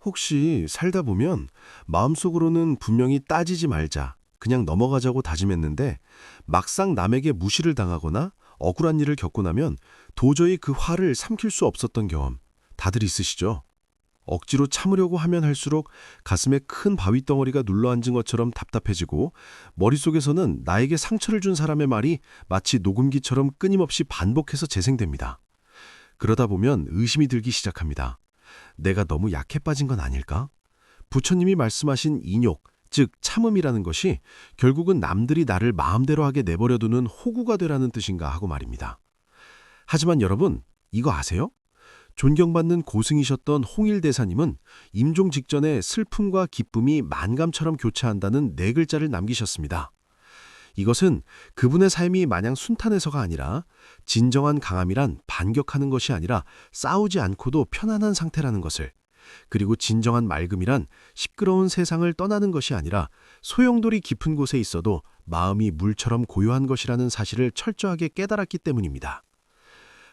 혹시 살다 보면 마음속으로는 분명히 따지지 말자, 그냥 넘어가자고 다짐했는데 막상 남에게 무시를 당하거나 억울한 일을 겪고 나면 도저히 그 화를 삼킬 수 없었던 경험 다들 있으시죠? 억지로 참으려고 하면 할수록 가슴에 큰 바위덩어리가 눌러앉은 것처럼 답답해지고 머릿속에서는 나에게 상처를 준 사람의 말이 마치 녹음기처럼 끊임없이 반복해서 재생됩니다. 그러다 보면 의심이 들기 시작합니다. 내가 너무 약해 빠진 건 아닐까? 부처님이 말씀하신 인욕, 즉 참음이라는 것이 결국은 남들이 나를 마음대로 하게 내버려두는 호구가 되라는 뜻인가 하고 말입니다. 하지만 여러분, 이거 아세요? 존경받는 고승이셨던 홍일대사님은 임종 직전에 슬픔과 기쁨이 만감처럼 교차한다는 네 글자를 남기셨습니다. 이것은 그분의 삶이 마냥 순탄해서가 아니라 진정한 강함이란 반격하는 것이 아니라 싸우지 않고도 편안한 상태라는 것을, 그리고 진정한 맑음이란 시끄러운 세상을 떠나는 것이 아니라 소용돌이 깊은 곳에 있어도 마음이 물처럼 고요한 것이라는 사실을 철저하게 깨달았기 때문입니다.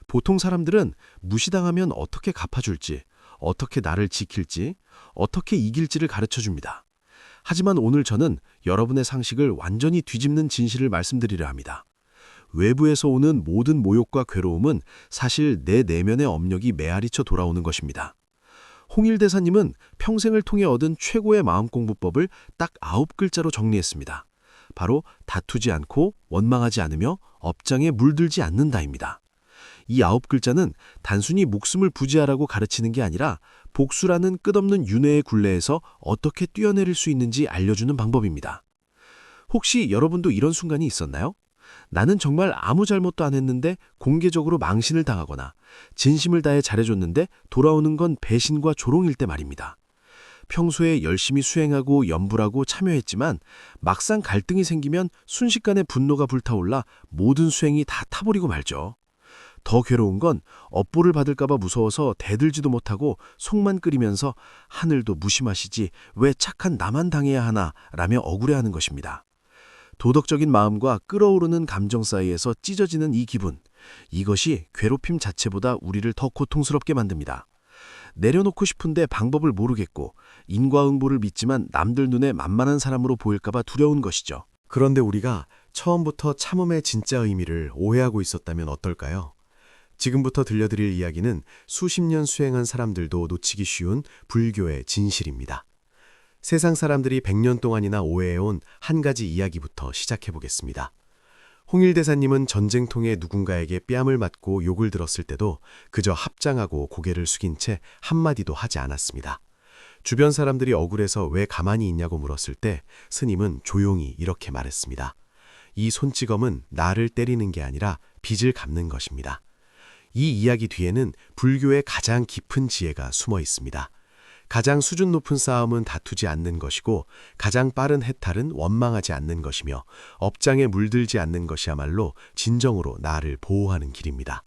보통 사람들은 무시당하면 어떻게 갚아줄지, 어떻게 나를 지킬지, 어떻게 이길지를 가르쳐줍니다. 하지만 오늘 저는 여러분의 상식을 완전히 뒤집는 진실을 말씀드리려 합니다. 외부에서 오는 모든 모욕과 괴로움은 사실 내 내면의 업력이 메아리쳐 돌아오는 것입니다. 홍일대사님은 평생을 통해 얻은 최고의 마음공부법을 딱 9글자로 정리했습니다. 바로 다투지 않고 원망하지 않으며 업장에 물들지 않는다입니다. 이 9글자는 단순히 목숨을 부지하라고 가르치는 게 아니라 복수라는 끝없는 윤회의 굴레에서 어떻게 뛰어내릴 수 있는지 알려주는 방법입니다. 혹시 여러분도 이런 순간이 있었나요? 나는 정말 아무 잘못도 안 했는데 공개적으로 망신을 당하거나 진심을 다해 잘해줬는데 돌아오는 건 배신과 조롱일 때 말입니다. 평소에 열심히 수행하고 염불하고 참여했지만 막상 갈등이 생기면 순식간에 분노가 불타올라 모든 수행이 다 타버리고 말죠. 더 괴로운 건 업보를 받을까봐 무서워서 대들지도 못하고 속만 끓이면서 하늘도 무심하시지 왜 착한 나만 당해야 하나 라며 억울해하는 것입니다. 도덕적인 마음과 끓어오르는 감정 사이에서 찢어지는 이 기분, 이것이 괴롭힘 자체보다 우리를 더 고통스럽게 만듭니다. 내려놓고 싶은데 방법을 모르겠고 인과응보를 믿지만 남들 눈에 만만한 사람으로 보일까봐 두려운 것이죠. 그런데 우리가 처음부터 참음의 진짜 의미를 오해하고 있었다면 어떨까요? 지금부터 들려드릴 이야기는 수십 년 수행한 사람들도 놓치기 쉬운 불교의 진실입니다. 세상 사람들이 100년 동안이나 오해해온 한 가지 이야기부터 시작해보겠습니다. 홍일대사님은 전쟁통에 누군가에게 뺨을 맞고 욕을 들었을 때도 그저 합장하고 고개를 숙인 채 한마디도 하지 않았습니다. 주변 사람들이 억울해서 왜 가만히 있냐고 물었을 때 스님은 조용히 이렇게 말했습니다. 이 손찌검은 나를 때리는 게 아니라 빚을 갚는 것입니다. 이 이야기 뒤에는 불교의 가장 깊은 지혜가 숨어 있습니다. 가장 수준 높은 싸움은 다투지 않는 것이고 가장 빠른 해탈은 원망하지 않는 것이며 업장에 물들지 않는 것이야말로 진정으로 나를 보호하는 길입니다.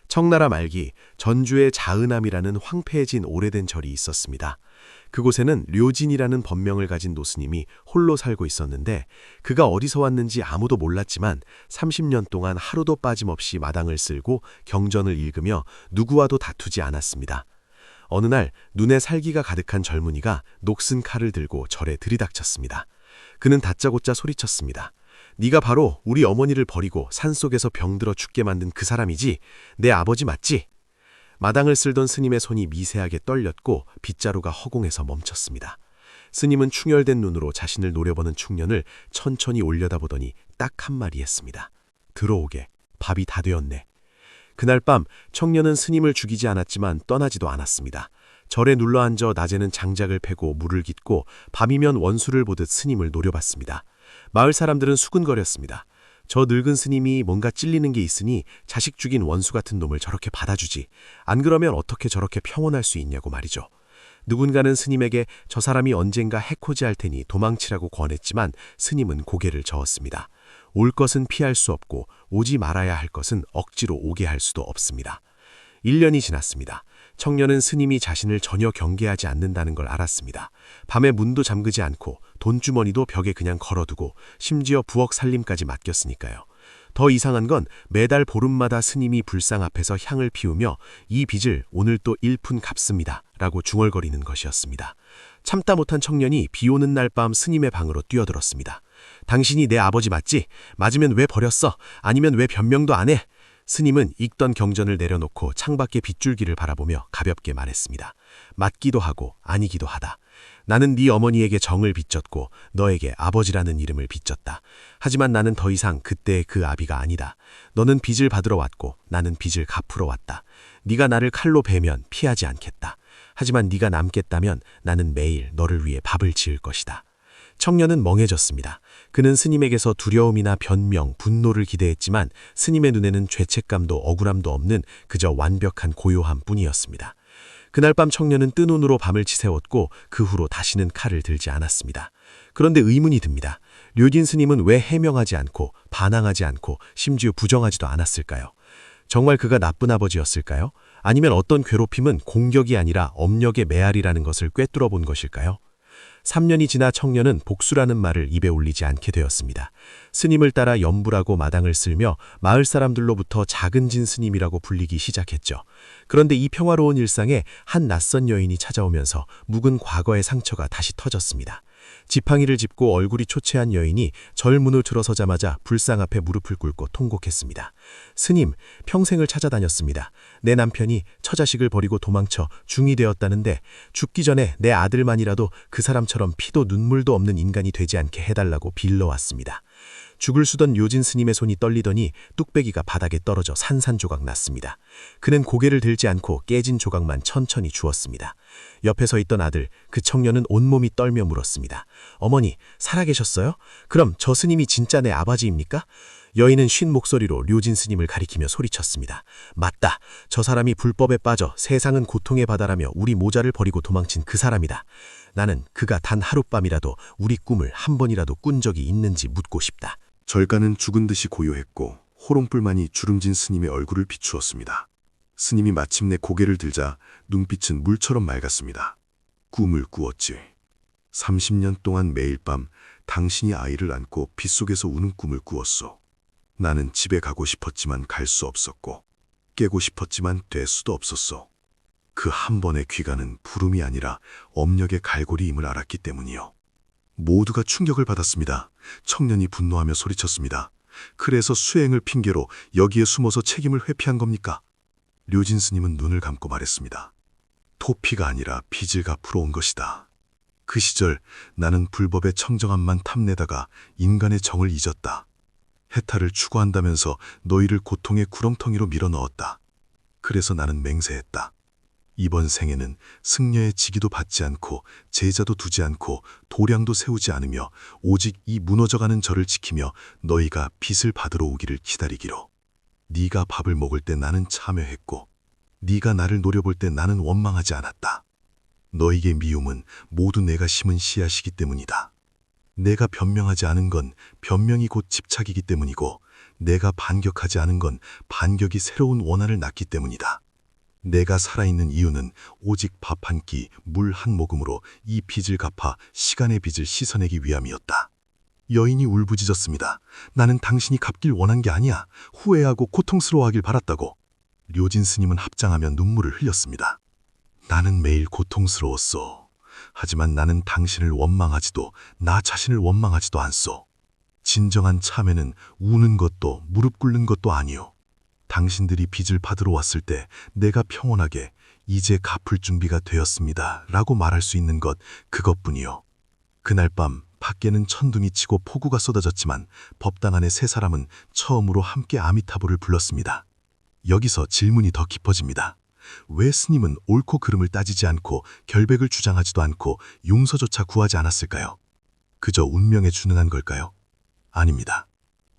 청나라 말기 전주의 자은암이라는 황폐해진 오래된 절이 있었습니다. 그곳에는 료진이라는 법명을 가진 노스님이 홀로 살고 있었는데 그가 어디서 왔는지 아무도 몰랐지만 30년 동안 하루도 빠짐없이 마당을 쓸고 경전을 읽으며 누구와도 다투지 않았습니다. 어느 날 눈에 살기가 가득한 젊은이가 녹슨 칼을 들고 절에 들이닥쳤습니다. 그는 다짜고짜 소리쳤습니다. 네가 바로 우리 어머니를 버리고 산속에서 병들어 죽게 만든 그 사람이지? 내 아버지 맞지? 마당을 쓸던 스님의 손이 미세하게 떨렸고 빗자루가 허공에서 멈췄습니다. 스님은 충혈된 눈으로 자신을 노려보는 충년을 천천히 올려다보더니 딱 한마디 했습니다. 들어오게, 밥이 다 되었네. 그날 밤 청년은 스님을 죽이지 않았지만 떠나지도 않았습니다. 절에 눌러앉아 낮에는 장작을 패고 물을 깃고 밤이면 원수를 보듯 스님을 노려봤습니다. 마을 사람들은 수군거렸습니다. 저 늙은 스님이 뭔가 찔리는 게 있으니 자식 죽인 원수 같은 놈을 저렇게 받아주지. 안 그러면 어떻게 저렇게 평온할 수 있냐고 말이죠. 누군가는 스님에게 저 사람이 언젠가 해코지할 테니 도망치라고 권했지만 스님은 고개를 저었습니다. 올 것은 피할 수 없고 오지 말아야 할 것은 억지로 오게 할 수도 없습니다. 1년이 지났습니다. 청년은 스님이 자신을 전혀 경계하지 않는다는 걸 알았습니다. 밤에 문도 잠그지 않고 돈주머니도 벽에 그냥 걸어두고 심지어 부엌 살림까지 맡겼으니까요. 더 이상한 건 매달 보름마다 스님이 불상 앞에서 향을 피우며 이 빚을 오늘 또 1푼 갚습니다 라고 중얼거리는 것이었습니다. 참다 못한 청년이 비 오는 날 밤 스님의 방으로 뛰어들었습니다. 당신이 내 아버지 맞지? 맞으면 왜 버렸어? 아니면 왜 변명도 안 해? 스님은 읽던 경전을 내려놓고 창밖의 빗줄기를 바라보며 가볍게 말했습니다. 맞기도 하고 아니기도 하다. 나는 네 어머니에게 정을 빚졌고 너에게 아버지라는 이름을 빚졌다. 하지만 나는 더 이상 그때의 그 아비가 아니다. 너는 빚을 받으러 왔고 나는 빚을 갚으러 왔다. 네가 나를 칼로 베면 피하지 않겠다. 하지만 네가 남겠다면 나는 매일 너를 위해 밥을 지을 것이다. 청년은 멍해졌습니다. 그는 스님에게서 두려움이나 변명, 분노를 기대했지만 스님의 눈에는 죄책감도 억울함도 없는 그저 완벽한 고요함 뿐이었습니다. 그날 밤 청년은 뜬 눈으로 밤을 지새웠고 그 후로 다시는 칼을 들지 않았습니다. 그런데 의문이 듭니다. 류진 스님은 왜 해명하지 않고 반항하지 않고 심지어 부정하지도 않았을까요? 정말 그가 나쁜 아버지였을까요? 아니면 어떤 괴롭힘은 공격이 아니라 업력의 메아리라는 것을 꿰뚫어 본 것일까요? 3년이 지나 청년은 복수라는 말을 입에 올리지 않게 되었습니다. 스님을 따라 염불하고 마당을 쓸며 마을 사람들로부터 작은진 스님이라고 불리기 시작했죠. 그런데 이 평화로운 일상에 한 낯선 여인이 찾아오면서 묵은 과거의 상처가 다시 터졌습니다. 지팡이를 짚고 얼굴이 초췌한 여인이 절 문을 들어서자마자 불상 앞에 무릎을 꿇고 통곡했습니다. 스님, 평생을 찾아다녔습니다. 내 남편이 처자식을 버리고 도망쳐 중이 되었다는데 죽기 전에 내 아들만이라도 그 사람처럼 피도 눈물도 없는 인간이 되지 않게 해달라고 빌러왔습니다. 죽을 수던 료진 스님의 손이 떨리더니 뚝배기가 바닥에 떨어져 산산조각 났습니다. 그는 고개를 들지 않고 깨진 조각만 천천히 주었습니다. 옆에 서 있던 아들, 그 청년은 온몸이 떨며 물었습니다. 어머니, 살아계셨어요? 그럼 저 스님이 진짜 내 아버지입니까? 여인은 쉰 목소리로 료진 스님을 가리키며 소리쳤습니다. 맞다. 저 사람이 불법에 빠져 세상은 고통의 바다라며 우리 모자를 버리고 도망친 그 사람이다. 나는 그가 단 하룻밤이라도 우리 꿈을 한 번이라도 꾼 적이 있는지 묻고 싶다. 절간은 죽은 듯이 고요했고 호롱불만이 주름진 스님의 얼굴을 비추었습니다. 스님이 마침내 고개를 들자 눈빛은 물처럼 맑았습니다. 꿈을 꾸었지. 30년 동안 매일 밤 당신이 아이를 안고 빗속에서 우는 꿈을 꾸었소. 나는 집에 가고 싶었지만 갈 수 없었고 깨고 싶었지만 될 수도 없었소. 그 한 번의 귀가는 부름이 아니라 업력의 갈고리임을 알았기 때문이요. 모두가 충격을 받았습니다. 청년이 분노하며 소리쳤습니다. 그래서 수행을 핑계로 여기에 숨어서 책임을 회피한 겁니까? 료진 스님은 눈을 감고 말했습니다. 토피가 아니라 빚을 갚으러 온 것이다. 그 시절 나는 불법의 청정함만 탐내다가 인간의 정을 잊었다. 해탈을 추구한다면서 너희를 고통의 구렁텅이로 밀어넣었다. 그래서 나는 맹세했다. 이번 생에는 승려의 직위도 받지 않고 제자도 두지 않고 도량도 세우지 않으며 오직 이 무너져가는 저를 지키며 너희가 빚을 받으러 오기를 기다리기로. 네가 밥을 먹을 때 나는 참여했고 네가 나를 노려볼 때 나는 원망하지 않았다. 너희의 미움은 모두 내가 심은 씨앗이기 때문이다. 내가 변명하지 않은 건 변명이 곧 집착이기 때문이고 내가 반격하지 않은 건 반격이 새로운 원한을 낳기 때문이다. 내가 살아있는 이유는 오직 밥 한 끼, 물 한 모금으로 이 빚을 갚아 시간의 빚을 씻어내기 위함이었다. 여인이 울부짖었습니다. 나는 당신이 갚길 원한 게 아니야. 후회하고 고통스러워하길 바랐다고. 료진 스님은 합장하며 눈물을 흘렸습니다. 나는 매일 고통스러웠소. 하지만 나는 당신을 원망하지도 나 자신을 원망하지도 않소. 진정한 참회는 우는 것도 무릎 꿇는 것도 아니오. 당신들이 빚을 받으러 왔을 때 내가 평온하게 이제 갚을 준비가 되었습니다 라고 말할 수 있는 것 그것뿐이요. 그날 밤 밖에는 천둥이 치고 폭우가 쏟아졌지만 법당 안에 세 사람은 처음으로 함께 아미타불을 불렀습니다. 여기서 질문이 더 깊어집니다. 왜 스님은 옳고 그름을 따지지 않고 결백을 주장하지도 않고 용서조차 구하지 않았을까요? 그저 운명에 준응한 걸까요? 아닙니다.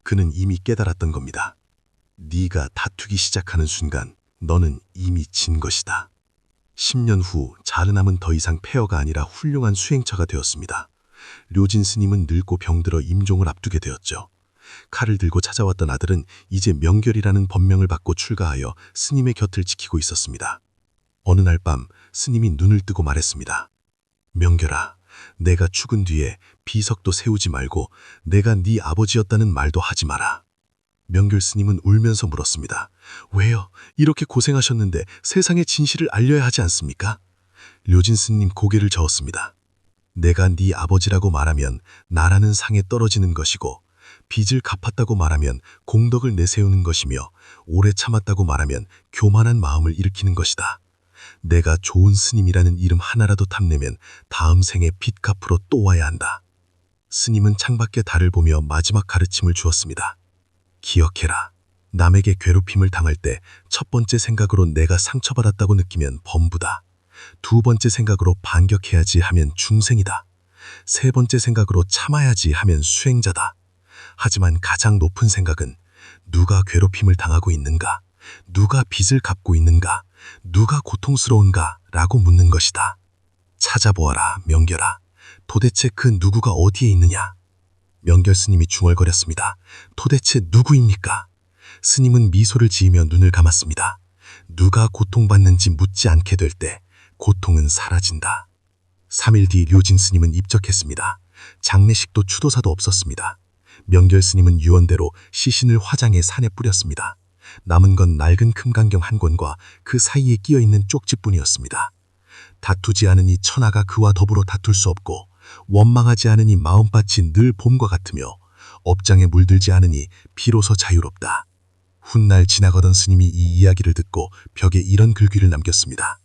그는 이미 깨달았던 겁니다. 네가 다투기 시작하는 순간 너는 이미 진 것이다. 10년 후 자르남은 더 이상 폐허가 아니라 훌륭한 수행처가 되었습니다. 료진 스님은 늙고 병들어 임종을 앞두게 되었죠. 칼을 들고 찾아왔던 아들은 이제 명결이라는 법명을 받고 출가하여 스님의 곁을 지키고 있었습니다. 어느 날 밤 스님이 눈을 뜨고 말했습니다. 명결아, 내가 죽은 뒤에 비석도 세우지 말고 내가 네 아버지였다는 말도 하지 마라. 명결 스님은 울면서 물었습니다. 왜요? 이렇게 고생하셨는데 세상의 진실을 알려야 하지 않습니까? 료진 스님 고개를 저었습니다. 내가 네 아버지라고 말하면 나라는 상에 떨어지는 것이고, 빚을 갚았다고 말하면 공덕을 내세우는 것이며, 오래 참았다고 말하면 교만한 마음을 일으키는 것이다. 내가 좋은 스님이라는 이름 하나라도 탐내면 다음 생에 빚 갚으러 또 와야 한다. 스님은 창밖의 달을 보며 마지막 가르침을 주었습니다. 기억해라. 남에게 괴롭힘을 당할 때 첫 번째 생각으로 내가 상처받았다고 느끼면 범부다. 두 번째 생각으로 반격해야지 하면 중생이다. 세 번째 생각으로 참아야지 하면 수행자다. 하지만 가장 높은 생각은 누가 괴롭힘을 당하고 있는가? 누가 빚을 갚고 있는가? 누가 고통스러운가? 라고 묻는 것이다. 찾아보아라, 명결아. 도대체 그 누구가 어디에 있느냐? 명결 스님이 중얼거렸습니다. 도대체 누구입니까? 스님은 미소를 지으며 눈을 감았습니다. 누가 고통받는지 묻지 않게 될 때 고통은 사라진다. 3일 뒤 료진 스님은 입적했습니다. 장례식도 추도사도 없었습니다. 명결 스님은 유언대로 시신을 화장해 산에 뿌렸습니다. 남은 건 낡은 금강경 한 권과 그 사이에 끼어있는 쪽지뿐이었습니다. 다투지 않으니 천하가 그와 더불어 다툴 수 없고, 원망하지 않으니 마음밭이 늘 봄과 같으며, 업장에 물들지 않으니 비로소 자유롭다. 훗날 지나가던 스님이 이 이야기를 듣고 벽에 이런 글귀를 남겼습니다.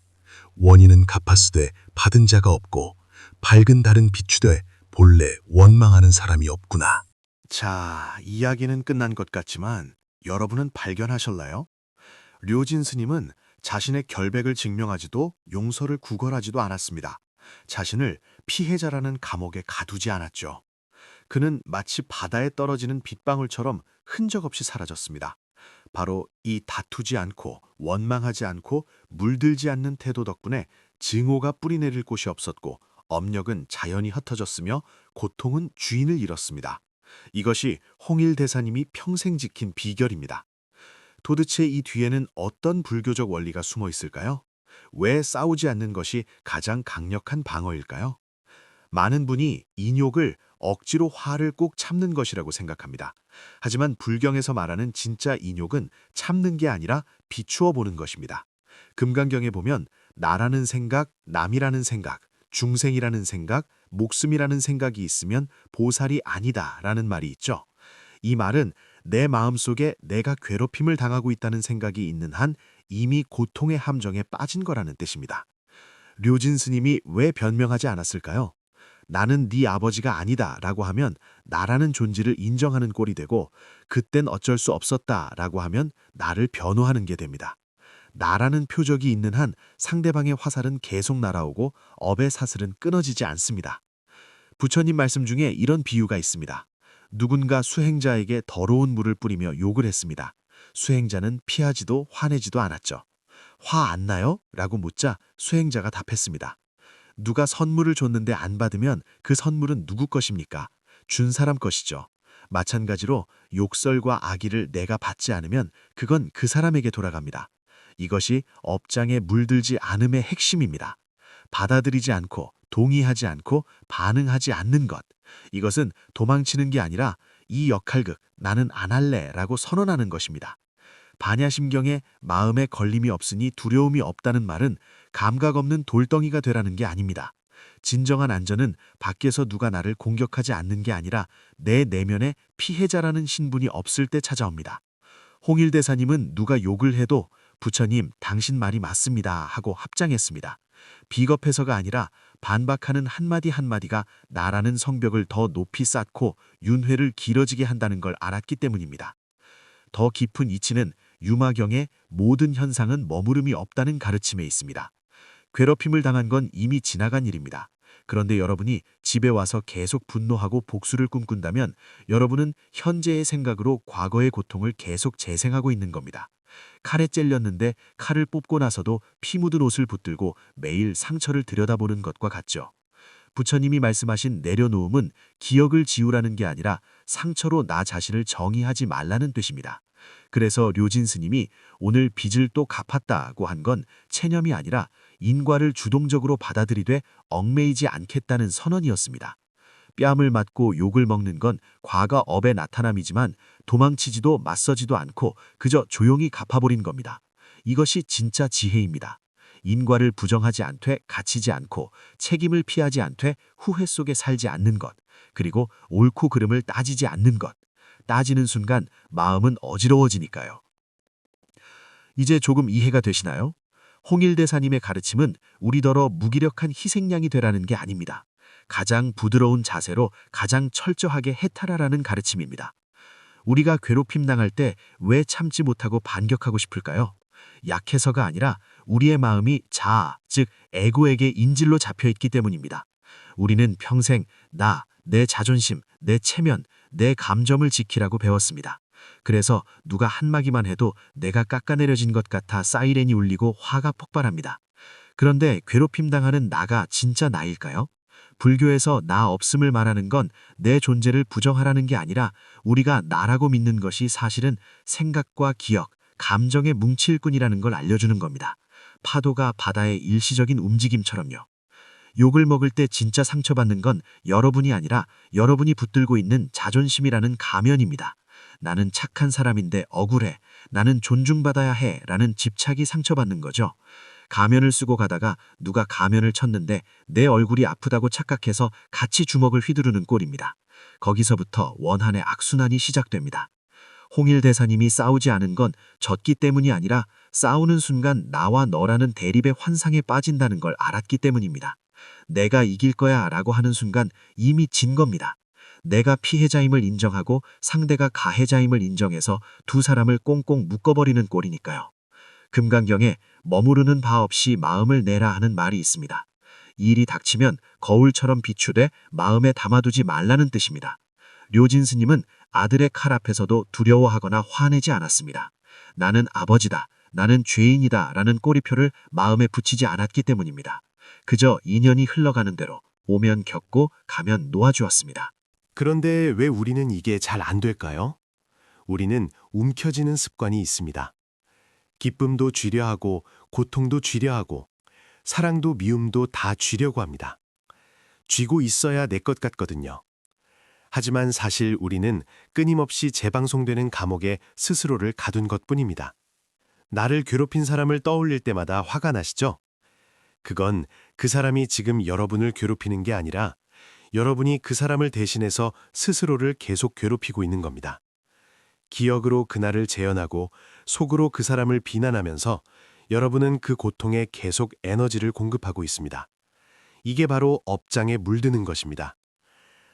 원인은 갚았으되 받은 자가 없고, 밝은 달은 비추되 본래 원망하는 사람이 없구나. 자, 이야기는 끝난 것 같지만 여러분은 발견하셨나요? 료진 스님은 자신의 결백을 증명하지도 용서를 구걸하지도 않았습니다. 자신을 피해자라는 감옥에 가두지 않았죠. 그는 마치 바다에 떨어지는 빗방울처럼 흔적 없이 사라졌습니다. 바로 이 다투지 않고 원망하지 않고 물들지 않는 태도 덕분에 증오가 뿌리내릴 곳이 없었고, 업력은 자연히 흩어졌으며 고통은 주인을 잃었습니다. 이것이 홍일 대사님이 평생 지킨 비결입니다. 도대체 이 뒤에는 어떤 불교적 원리가 숨어 있을까요? 왜 싸우지 않는 것이 가장 강력한 방어일까요? 많은 분이 인욕을 억지로 화를 꼭 참는 것이라고 생각합니다. 하지만 불경에서 말하는 진짜 인욕은 참는 게 아니라 비추어 보는 것입니다. 금강경에 보면 나라는 생각, 남이라는 생각, 중생이라는 생각, 목숨이라는 생각이 있으면 보살이 아니다 라는 말이 있죠. 이 말은 내 마음속에 내가 괴롭힘을 당하고 있다는 생각이 있는 한 이미 고통의 함정에 빠진 거라는 뜻입니다. 료진 스님이 왜 변명하지 않았을까요? 나는 네 아버지가 아니다 라고 하면 나라는 존재를 인정하는 꼴이 되고, 그땐 어쩔 수 없었다 라고 하면 나를 변호하는 게 됩니다. 나라는 표적이 있는 한 상대방의 화살은 계속 날아오고 업의 사슬은 끊어지지 않습니다. 부처님 말씀 중에 이런 비유가 있습니다. 누군가 수행자에게 더러운 물을 뿌리며 욕을 했습니다. 수행자는 피하지도 화내지도 않았죠. 화 안 나요? 라고 묻자 수행자가 답했습니다. 누가 선물을 줬는데 안 받으면 그 선물은 누구 것입니까? 준 사람 것이죠. 마찬가지로 욕설과 악의를 내가 받지 않으면 그건 그 사람에게 돌아갑니다. 이것이 업장에 물들지 않음의 핵심입니다. 받아들이지 않고 동의하지 않고 반응하지 않는 것. 이것은 도망치는 게 아니라 이 역할극 나는 안 할래 라고 선언하는 것입니다. 반야심경에 마음에 걸림이 없으니 두려움이 없다는 말은 감각 없는 돌덩이가 되라는 게 아닙니다. 진정한 안전은 밖에서 누가 나를 공격하지 않는 게 아니라 내 내면에 피해자라는 신분이 없을 때 찾아옵니다. 홍일대사님은 누가 욕을 해도 부처님 당신 말이 맞습니다 하고 합장했습니다. 비겁해서가 아니라 반박하는 한마디 한마디가 나라는 성벽을 더 높이 쌓고 윤회를 길어지게 한다는 걸 알았기 때문입니다. 더 깊은 이치는 유마경의 모든 현상은 머무름이 없다는 가르침에 있습니다. 괴롭힘을 당한 건 이미 지나간 일입니다. 그런데 여러분이 집에 와서 계속 분노하고 복수를 꿈꾼다면 여러분은 현재의 생각으로 과거의 고통을 계속 재생하고 있는 겁니다. 칼에 찔렸는데 칼을 뽑고 나서도 피 묻은 옷을 붙들고 매일 상처를 들여다보는 것과 같죠. 부처님이 말씀하신 내려놓음은 기억을 지우라는 게 아니라 상처로 나 자신을 정의하지 말라는 뜻입니다. 그래서 료진 스님이 오늘 빚을 또 갚았다고 한 건 체념이 아니라 인과를 주동적으로 받아들이되 얽매이지 않겠다는 선언이었습니다. 뺨을 맞고 욕을 먹는 건 과거 업의 나타남이지만 도망치지도 맞서지도 않고 그저 조용히 갚아버린 겁니다. 이것이 진짜 지혜입니다. 인과를 부정하지 않되 갇히지 않고 책임을 피하지 않되 후회 속에 살지 않는 것, 그리고 옳고 그름을 따지지 않는 것. 따지는 순간 마음은 어지러워지니까요. 이제 조금 이해가 되시나요? 홍일대사님의 가르침은 우리더러 무기력한 희생양이 되라는 게 아닙니다. 가장 부드러운 자세로 가장 철저하게 해탈하라는 가르침입니다. 우리가 괴롭힘 당할 때 왜 참지 못하고 반격하고 싶을까요? 약해서가 아니라 우리의 마음이 자아, 즉 에고에게 인질로 잡혀있기 때문입니다. 우리는 평생 내 자존심, 내 체면, 내 감정을 지키라고 배웠습니다. 그래서 누가 한마디만 해도 내가 깎아내려진 것 같아 사이렌이 울리고 화가 폭발합니다. 그런데 괴롭힘 당하는 나가 진짜 나일까요? 불교에서 나 없음을 말하는 건 내 존재를 부정하라는 게 아니라 우리가 나라고 믿는 것이 사실은 생각과 기억, 감정의 뭉칠꾼이라는 걸 알려주는 겁니다. 파도가 바다의 일시적인 움직임처럼요. 욕을 먹을 때 진짜 상처받는 건 여러분이 아니라 여러분이 붙들고 있는 자존심이라는 가면입니다. 나는 착한 사람인데 억울해. 나는 존중받아야 해. 라는 집착이 상처받는 거죠. 가면을 쓰고 가다가 누가 가면을 쳤는데 내 얼굴이 아프다고 착각해서 같이 주먹을 휘두르는 꼴입니다. 거기서부터 원한의 악순환이 시작됩니다. 홍일대사님이 싸우지 않은 건 졌기 때문이 아니라 싸우는 순간 나와 너라는 대립의 환상에 빠진다는 걸 알았기 때문입니다. 내가 이길 거야 라고 하는 순간 이미 진 겁니다. 내가 피해자임을 인정하고 상대가 가해자임을 인정해서 두 사람을 꽁꽁 묶어버리는 꼴이니까요. 금강경에 머무르는 바 없이 마음을 내라 하는 말이 있습니다. 일이 닥치면 거울처럼 비추되 마음에 담아두지 말라는 뜻입니다. 료진 스님은 아들의 칼 앞에서도 두려워하거나 화내지 않았습니다. 나는 아버지다, 나는 죄인이다 라는 꼬리표를 마음에 붙이지 않았기 때문입니다. 그저 인연이 흘러가는 대로 오면 겪고 가면 놓아주었습니다. 그런데 왜 우리는 이게 잘 안 될까요? 우리는 움켜쥐는 습관이 있습니다. 기쁨도 쥐려하고 고통도 쥐려하고 사랑도 미움도 다 쥐려고 합니다. 쥐고 있어야 내 것 같거든요. 하지만 사실 우리는 끊임없이 재방송되는 감옥에 스스로를 가둔 것뿐입니다. 나를 괴롭힌 사람을 떠올릴 때마다 화가 나시죠? 그건 그 사람이 지금 여러분을 괴롭히는 게 아니라 여러분이 그 사람을 대신해서 스스로를 계속 괴롭히고 있는 겁니다. 기억으로 그날을 재현하고 속으로 그 사람을 비난하면서 여러분은 그 고통에 계속 에너지를 공급하고 있습니다. 이게 바로 업장에 물드는 것입니다.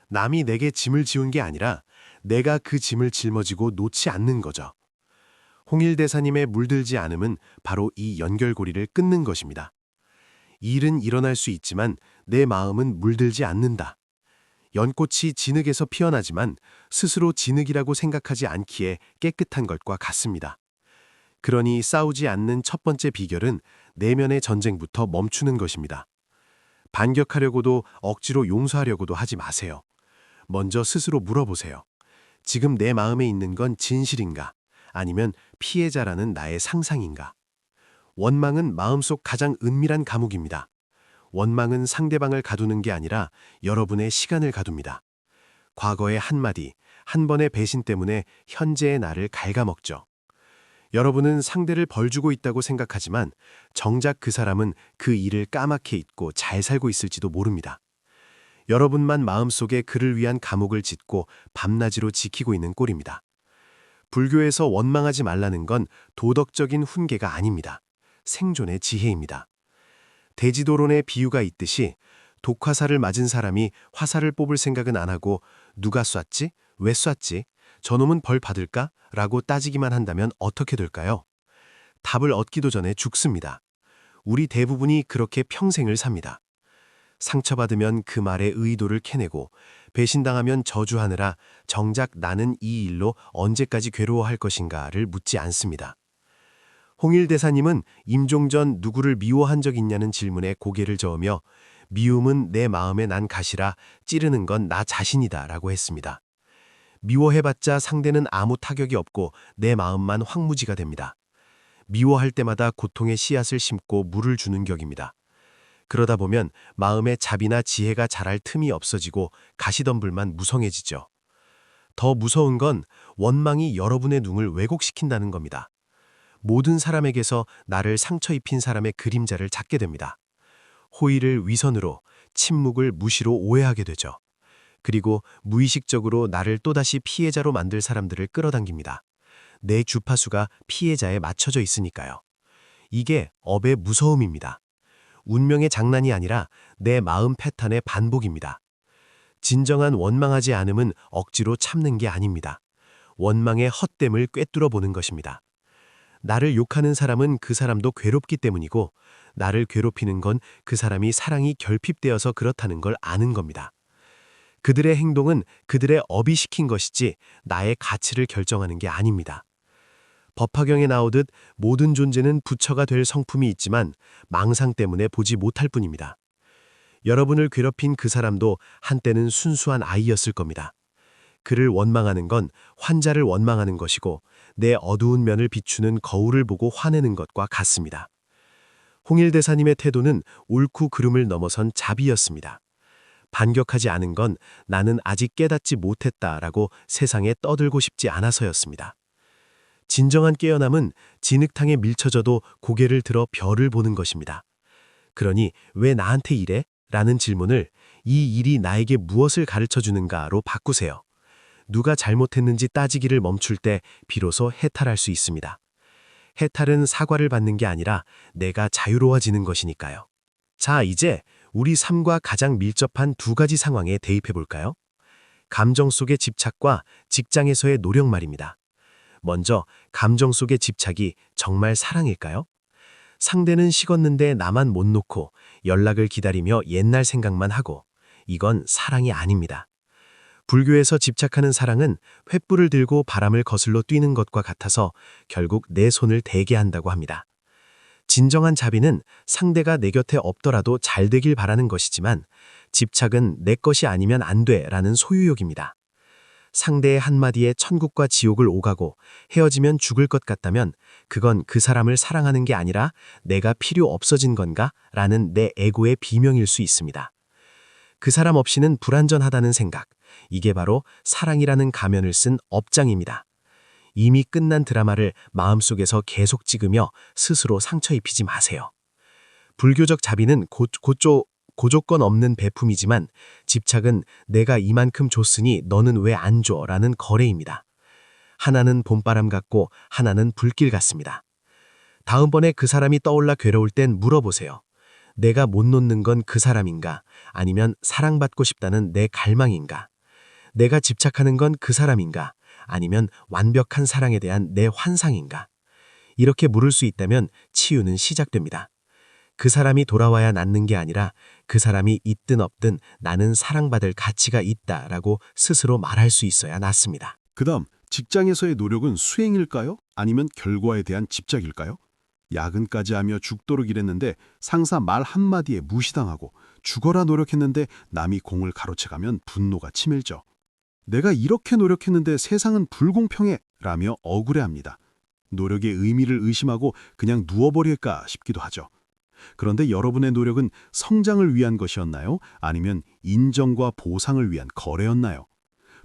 남이 내게 짐을 지운 게 아니라 내가 그 짐을 짊어지고 놓지 않는 거죠. 홍일대사님의 물들지 않음은 바로 이 연결고리를 끊는 것입니다. 일은 일어날 수 있지만 내 마음은 물들지 않는다. 연꽃이 진흙에서 피어나지만 스스로 진흙이라고 생각하지 않기에 깨끗한 것과 같습니다. 그러니 싸우지 않는 첫 번째 비결은 내면의 전쟁부터 멈추는 것입니다. 반격하려고도 억지로 용서하려고도 하지 마세요. 먼저 스스로 물어보세요. 지금 내 마음에 있는 건 진실인가? 아니면 피해자라는 나의 상상인가? 원망은 마음속 가장 은밀한 감옥입니다. 원망은 상대방을 가두는 게 아니라 여러분의 시간을 가둡니다. 과거의 한마디, 한 번의 배신 때문에 현재의 나를 갉아먹죠. 여러분은 상대를 벌주고 있다고 생각하지만 정작 그 사람은 그 일을 까맣게 잊고 잘 살고 있을지도 모릅니다. 여러분만 마음속에 그를 위한 감옥을 짓고 밤낮으로 지키고 있는 꼴입니다. 불교에서 원망하지 말라는 건 도덕적인 훈계가 아닙니다. 생존의 지혜입니다. 대지도론의 비유가 있듯이 독화살을 맞은 사람이 화살을 뽑을 생각은 안 하고 누가 쐈지? 왜 쐈지? 저놈은 벌 받을까? 라고 따지기만 한다면 어떻게 될까요? 답을 얻기도 전에 죽습니다. 우리 대부분이 그렇게 평생을 삽니다. 상처받으면 그 말의 의도를 캐내고 배신당하면 저주하느라 정작 나는 이 일로 언제까지 괴로워할 것인가를 묻지 않습니다. 홍일대사님은 임종전 누구를 미워한 적 있냐는 질문에 고개를 저으며 미움은 내 마음에 난 가시라 찌르는 건 나 자신이다 라고 했습니다. 미워해봤자 상대는 아무 타격이 없고 내 마음만 황무지가 됩니다. 미워할 때마다 고통의 씨앗을 심고 물을 주는 격입니다. 그러다 보면 마음에 자비나 지혜가 자랄 틈이 없어지고 가시덤불만 무성해지죠. 더 무서운 건 원망이 여러분의 눈을 왜곡시킨다는 겁니다. 모든 사람에게서 나를 상처 입힌 사람의 그림자를 찾게 됩니다. 호의를 위선으로, 침묵을 무시로 오해하게 되죠. 그리고 무의식적으로 나를 또다시 피해자로 만들 사람들을 끌어당깁니다. 내 주파수가 피해자에 맞춰져 있으니까요. 이게 업의 무서움입니다. 운명의 장난이 아니라 내 마음 패턴의 반복입니다. 진정한 원망하지 않음은 억지로 참는 게 아닙니다. 원망의 헛됨을 꿰뚫어 보는 것입니다. 나를 욕하는 사람은 그 사람도 괴롭기 때문이고, 나를 괴롭히는 건 그 사람이 사랑이 결핍되어서 그렇다는 걸 아는 겁니다. 그들의 행동은 그들의 업이 시킨 것이지 나의 가치를 결정하는 게 아닙니다. 법화경에 나오듯 모든 존재는 부처가 될 성품이 있지만 망상 때문에 보지 못할 뿐입니다. 여러분을 괴롭힌 그 사람도 한때는 순수한 아이였을 겁니다. 그를 원망하는 건 환자를 원망하는 것이고, 내 어두운 면을 비추는 거울을 보고 화내는 것과 같습니다. 홍일대사님의 태도는 옳고 그름을 넘어선 자비였습니다. 반격하지 않은 건 나는 아직 깨닫지 못했다라고 세상에 떠들고 싶지 않아서였습니다. 진정한 깨어남은 진흙탕에 밀쳐져도 고개를 들어 별을 보는 것입니다. 그러니 왜 나한테 이래? 라는 질문을 이 일이 나에게 무엇을 가르쳐주는가로 바꾸세요. 누가 잘못했는지 따지기를 멈출 때 비로소 해탈할 수 있습니다. 해탈은 사과를 받는 게 아니라 내가 자유로워지는 것이니까요. 자, 이제 우리 삶과 가장 밀접한 두 가지 상황에 대입해 볼까요? 감정 속의 집착과 직장에서의 노력 말입니다. 먼저 감정 속의 집착이 정말 사랑일까요? 상대는 식었는데 나만 못 놓고 연락을 기다리며 옛날 생각만 하고, 이건 사랑이 아닙니다. 불교에서 집착하는 사랑은 횃불을 들고 바람을 거슬러 뛰는 것과 같아서 결국 내 손을 대게 한다고 합니다. 진정한 자비는 상대가 내 곁에 없더라도 잘 되길 바라는 것이지만, 집착은 내 것이 아니면 안 돼라는 소유욕입니다. 상대의 한마디에 천국과 지옥을 오가고 헤어지면 죽을 것 같다면 그건 그 사람을 사랑하는 게 아니라 내가 필요 없어진 건가? 라는 내 에고의 비명일 수 있습니다. 그 사람 없이는 불완전하다는 생각, 이게 바로 사랑이라는 가면을 쓴 업장입니다. 이미 끝난 드라마를 마음속에서 계속 찍으며 스스로 상처 입히지 마세요. 불교적 자비는 고조건 없는 배품이지만, 집착은 내가 이만큼 줬으니 너는 왜 안 줘? 라는 거래입니다. 하나는 봄바람 같고 하나는 불길 같습니다. 다음번에 그 사람이 떠올라 괴로울 땐 물어보세요. 내가 못 놓는 건 그 사람인가? 아니면 사랑받고 싶다는 내 갈망인가? 내가 집착하는 건 그 사람인가? 아니면 완벽한 사랑에 대한 내 환상인가? 이렇게 물을 수 있다면 치유는 시작됩니다. 그 사람이 돌아와야 낫는 게 아니라 그 사람이 있든 없든 나는 사랑받을 가치가 있다라고 스스로 말할 수 있어야 낫습니다. 그다음, 직장에서의 노력은 수행일까요? 아니면 결과에 대한 집착일까요? 야근까지 하며 죽도록 일했는데 상사 말 한마디에 무시당하고, 죽어라 노력했는데 남이 공을 가로채가면 분노가 치밀죠. 내가 이렇게 노력했는데 세상은 불공평해 라며 억울해합니다. 노력의 의미를 의심하고 그냥 누워버릴까 싶기도 하죠. 그런데 여러분의 노력은 성장을 위한 것이었나요? 아니면 인정과 보상을 위한 거래였나요?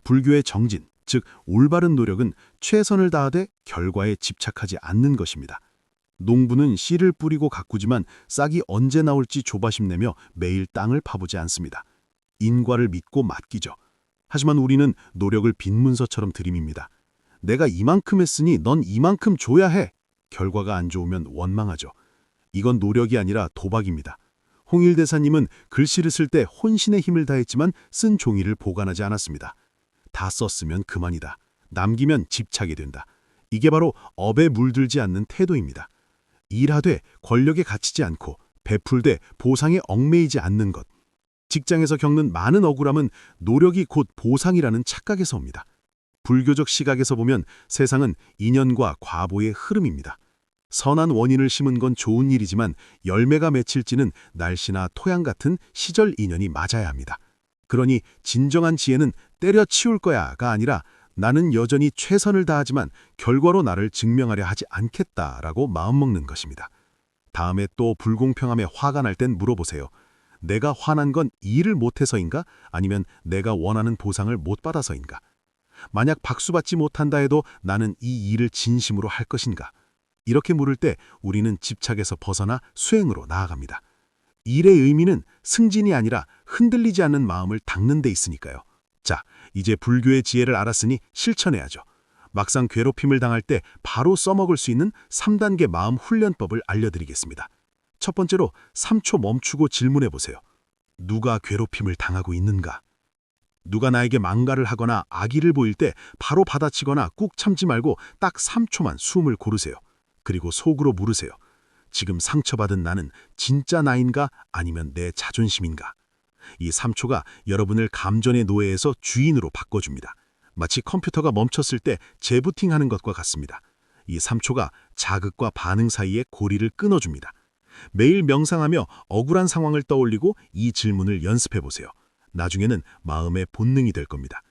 불교의 정진, 즉 올바른 노력은 최선을 다하되 결과에 집착하지 않는 것입니다. 농부는 씨를 뿌리고 가꾸지만 싹이 언제 나올지 조바심 내며 매일 땅을 파보지 않습니다. 인과를 믿고 맡기죠. 하지만 우리는 노력을 빈 문서처럼 들이밉니다. 내가 이만큼 했으니 넌 이만큼 줘야 해. 결과가 안 좋으면 원망하죠. 이건 노력이 아니라 도박입니다. 홍일대사님은 글씨를 쓸 때 혼신의 힘을 다했지만 쓴 종이를 보관하지 않았습니다. 다 썼으면 그만이다. 남기면 집착이 된다. 이게 바로 업에 물들지 않는 태도입니다. 일하되 권력에 갇히지 않고 베풀되 보상에 얽매이지 않는 것. 직장에서 겪는 많은 억울함은 노력이 곧 보상이라는 착각에서 옵니다. 불교적 시각에서 보면 세상은 인연과 과보의 흐름입니다. 선한 원인을 심은 건 좋은 일이지만 열매가 맺힐지는 날씨나 토양 같은 시절 인연이 맞아야 합니다. 그러니 진정한 지혜는 때려치울 거야가 아니라 나는 여전히 최선을 다하지만 결과로 나를 증명하려 하지 않겠다라고 마음먹는 것입니다. 다음에 또 불공평함에 화가 날 땐 물어보세요. 내가 화난 건 일을 못해서인가? 아니면 내가 원하는 보상을 못 받아서인가? 만약 박수받지 못한다 해도 나는 이 일을 진심으로 할 것인가? 이렇게 물을 때 우리는 집착에서 벗어나 수행으로 나아갑니다. 일의 의미는 승진이 아니라 흔들리지 않는 마음을 닦는 데 있으니까요. 자, 이제 불교의 지혜를 알았으니 실천해야죠. 막상 괴롭힘을 당할 때 바로 써먹을 수 있는 3단계 마음 훈련법을 알려드리겠습니다. 첫 번째로 3초 멈추고 질문해 보세요. 누가 괴롭힘을 당하고 있는가? 누가 나에게 망가를 하거나 악의를 보일 때 바로 받아치거나 꾹 참지 말고 딱 3초만 숨을 고르세요. 그리고 속으로 물으세요. 지금 상처받은 나는 진짜 나인가 아니면 내 자존심인가? 이 3초가 여러분을 감정의 노예에서 주인으로 바꿔줍니다. 마치 컴퓨터가 멈췄을 때 재부팅하는 것과 같습니다. 이 3초가 자극과 반응 사이의 고리를 끊어줍니다. 매일 명상하며 억울한 상황을 떠올리고 이 질문을 연습해 보세요. 나중에는 마음의 본능이 될 겁니다.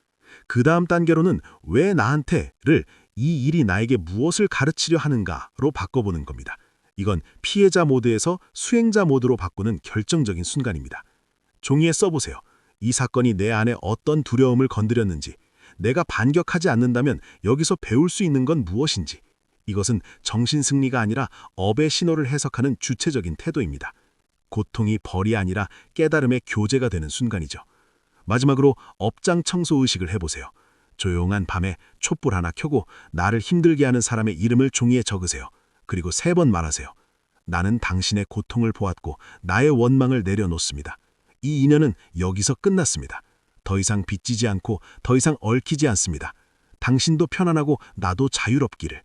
그 다음 단계로는 왜 나한테를 이 일이 나에게 무엇을 가르치려 하는가로 바꿔보는 겁니다. 이건 피해자 모드에서 수행자 모드로 바꾸는 결정적인 순간입니다. 종이에 써보세요. 이 사건이 내 안에 어떤 두려움을 건드렸는지, 내가 반격하지 않는다면 여기서 배울 수 있는 건 무엇인지. 이것은 정신승리가 아니라 업의 신호를 해석하는 주체적인 태도입니다. 고통이 벌이 아니라 깨달음의 교제가 되는 순간이죠. 마지막으로 업장 청소 의식을 해보세요. 조용한 밤에 촛불 하나 켜고 나를 힘들게 하는 사람의 이름을 종이에 적으세요. 그리고 3번 말하세요. 나는 당신의 고통을 보았고 나의 원망을 내려놓습니다. 이 인연은 여기서 끝났습니다. 더 이상 빚지지 않고 더 이상 얽히지 않습니다. 당신도 편안하고 나도 자유롭기를.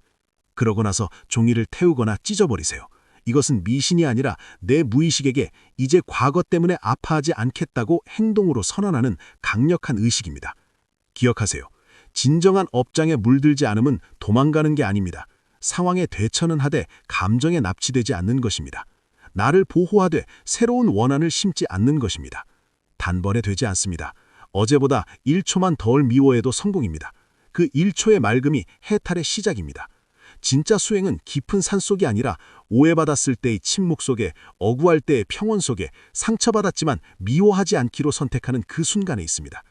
그러고 나서 종이를 태우거나 찢어버리세요. 이것은 미신이 아니라 내 무의식에게 이제 과거 때문에 아파하지 않겠다고 행동으로 선언하는 강력한 의식입니다. 기억하세요. 진정한 업장에 물들지 않음은 도망가는 게 아닙니다. 상황에 대처는 하되 감정에 납치되지 않는 것입니다. 나를 보호하되 새로운 원한을 심지 않는 것입니다. 단번에 되지 않습니다. 어제보다 1초만 덜 미워해도 성공입니다. 그 1초의 맑음이 해탈의 시작입니다. 진짜 수행은 깊은 산속이 아니라 오해받았을 때의 침묵 속에, 억울할 때의 평온 속에, 상처받았지만 미워하지 않기로 선택하는 그 순간에 있습니다.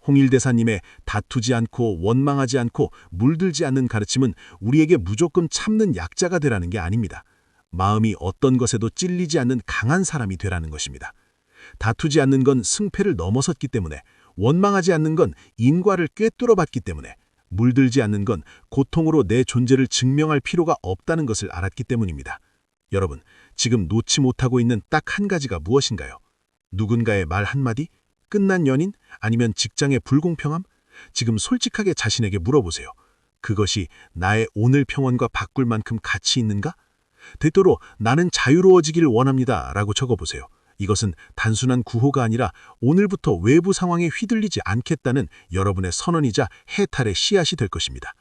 홍일대사님의 다투지 않고 원망하지 않고 물들지 않는 가르침은 우리에게 무조건 참는 약자가 되라는 게 아닙니다. 마음이 어떤 것에도 찔리지 않는 강한 사람이 되라는 것입니다. 다투지 않는 건 승패를 넘어섰기 때문에, 원망하지 않는 건 인과를 꿰뚫어봤기 때문에, 물들지 않는 건 고통으로 내 존재를 증명할 필요가 없다는 것을 알았기 때문입니다. 여러분, 지금 놓지 못하고 있는 딱 한 가지가 무엇인가요? 누군가의 말 한마디? 끝난 연인? 아니면 직장의 불공평함? 지금 솔직하게 자신에게 물어보세요. 그것이 나의 오늘 평온과 바꿀 만큼 가치 있는가? 되도록 나는 자유로워지기를 원합니다 라고 적어보세요. 이것은 단순한 구호가 아니라 오늘부터 외부 상황에 휘둘리지 않겠다는 여러분의 선언이자 해탈의 씨앗이 될 것입니다.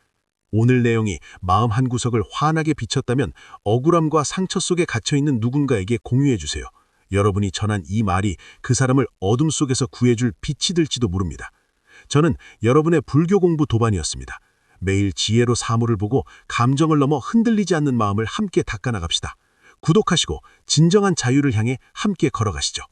오늘 내용이 마음 한구석을 환하게 비쳤다면 억울함과 상처 속에 갇혀있는 누군가에게 공유해 주세요. 여러분이 전한 이 말이 그 사람을 어둠 속에서 구해줄 빛이 될지도 모릅니다. 저는 여러분의 불교 공부 도반이었습니다. 매일 지혜로 사물을 보고 감정을 넘어 흔들리지 않는 마음을 함께 닦아나갑시다. 구독하시고 진정한 자유를 향해 함께 걸어가시죠.